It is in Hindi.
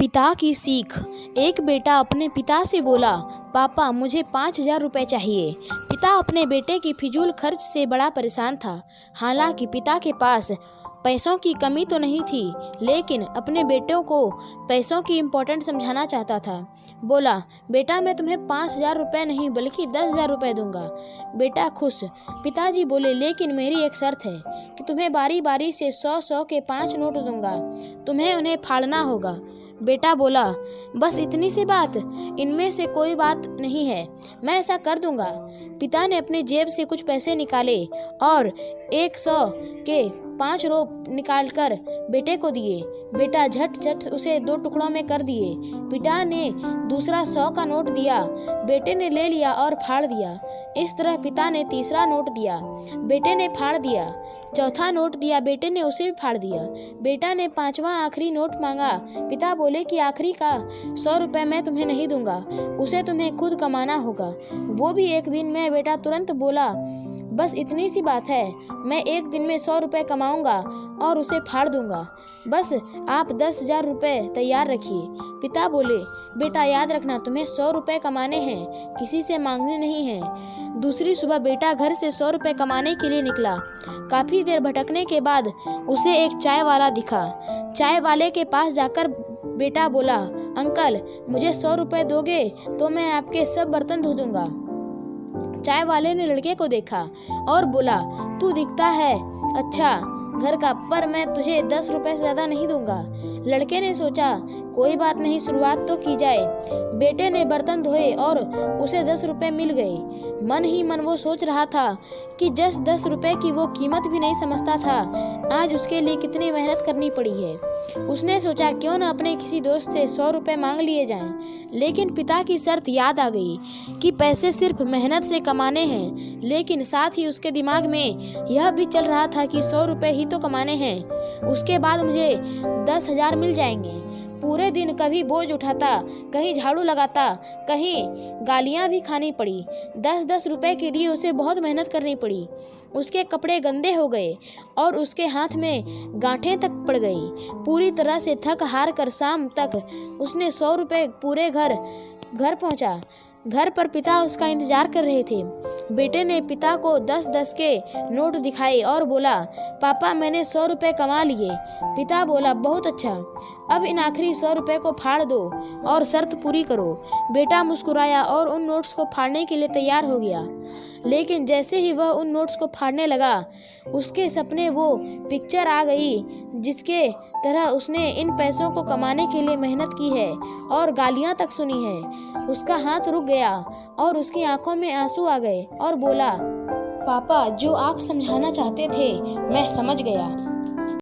पिता की सीख। एक बेटा अपने पिता से बोला, पापा मुझे 5,000 रुपये चाहिए। पिता अपने बेटे की फिजूल खर्च से बड़ा परेशान था। हालांकि पिता के पास पैसों की कमी तो नहीं थी, लेकिन अपने बेटों को पैसों की इम्पोर्टेंट समझाना चाहता था। बोला, बेटा मैं तुम्हें 5,000 रुपये नहीं बल्कि 10,000 रुपये दूंगा। बेटा खुश। पिताजी बोले, लेकिन मेरी एक शर्त है कि तुम्हें बारी बारी से 100-100 के 5 नोट दूंगा, तुम्हें उन्हें फाड़ना होगा। बेटा बोला, बस इतनी सी बात, इनमें से कोई बात नहीं है, मैं ऐसा कर दूंगा। पिता ने अपने जेब से कुछ पैसे निकाले और 100 के 5 नोट निकालकर बेटे को दिए। बेटा झट उसे 2 टुकड़ों में कर दिए। पिता ने दूसरा 100 का नोट दिया, बेटे ने ले लिया और फाड़ दिया। इस तरह पिता ने तीसरा नोट दिया, बेटे ने फाड़ दिया। चौथा नोट दिया, बेटे ने उसे भी फाड़ दिया। बेटा ने 5वां आखिरी नोट मांगा। पिता बोले कि आखिरी का 100 रुपये मैं तुम्हें नहीं दूंगा, उसे तुम्हें खुद कमाना होगा, वो भी एक दिन में। बेटा तुरंत बोला, बस इतनी सी बात है, मैं एक दिन में 100 रुपये कमाऊंगा और उसे फाड़ दूंगा, बस आप 10,000 रुपये तैयार रखिए। पिता बोले, बेटा याद रखना, तुम्हें 100 रुपये कमाने हैं, किसी से मांगने नहीं हैं। दूसरी सुबह बेटा घर से 100 रुपये कमाने के लिए निकला। काफ़ी देर भटकने के बाद उसे एक चाय वाला दिखा। चाय वाले के पास जाकर बेटा बोला, अंकल मुझे 100 रुपये दोगे तो मैं आपके सब बर्तन धो दूंगा। चाय वाले ने लड़के को देखा और बोला, तू दिखता है अच्छा घर का, पर मैं तुझे 10 रुपये से ज़्यादा नहीं दूंगा। लड़के ने सोचा, कोई बात नहीं, शुरुआत तो की जाए। बेटे ने बर्तन धोए और उसे 10 रुपये मिल गए। मन ही मन वो सोच रहा था कि 10 रुपये की वो कीमत भी नहीं समझता था, आज उसके लिए कितनी मेहनत करनी पड़ी है। उसने सोचा, क्यों न अपने किसी दोस्त से 100 रुपये मांग लिए जाएं। लेकिन पिता की शर्त याद आ गई कि पैसे सिर्फ मेहनत से कमाने हैं, लेकिन साथ ही उसके दिमाग में यह भी चल रहा था कि 100 रुपये ही तो कमाने हैं, उसके बाद मुझे 10,000 मिल जाएंगे। पूरे दिन कभी बोझ उठाता, कहीं झाड़ू लगाता, कहीं गालियाँ भी खानी पड़ी। 10 रुपये के लिए उसे बहुत मेहनत करनी पड़ी। उसके कपड़े गंदे हो गए और उसके हाथ में गांठें तक पड़ गई। पूरी तरह से थक हार कर शाम तक उसने 100 रुपये पूरे घर पहुंचा। घर पर पिता उसका इंतजार कर रहे थे। बेटे ने पिता को 10 के नोट दिखाए और बोला, पापा मैंने 100 रुपये कमा लिए। पिता बोला, बहुत अच्छा, अब इन आखिरी 100 रुपये को फाड़ दो और शर्त पूरी करो। बेटा मुस्कुराया और उन नोट्स को फाड़ने के लिए तैयार हो गया। लेकिन जैसे ही वह उन नोट्स को फाड़ने लगा, उसके सपने वो पिक्चर आ गई जिसके तरह उसने इन पैसों को कमाने के लिए मेहनत की है और गालियां तक सुनी है। उसका हाथ रुक गया और उसकी आंखों में आंसू आ गए और बोला, पापा जो आप समझाना चाहते थे मैं समझ गया।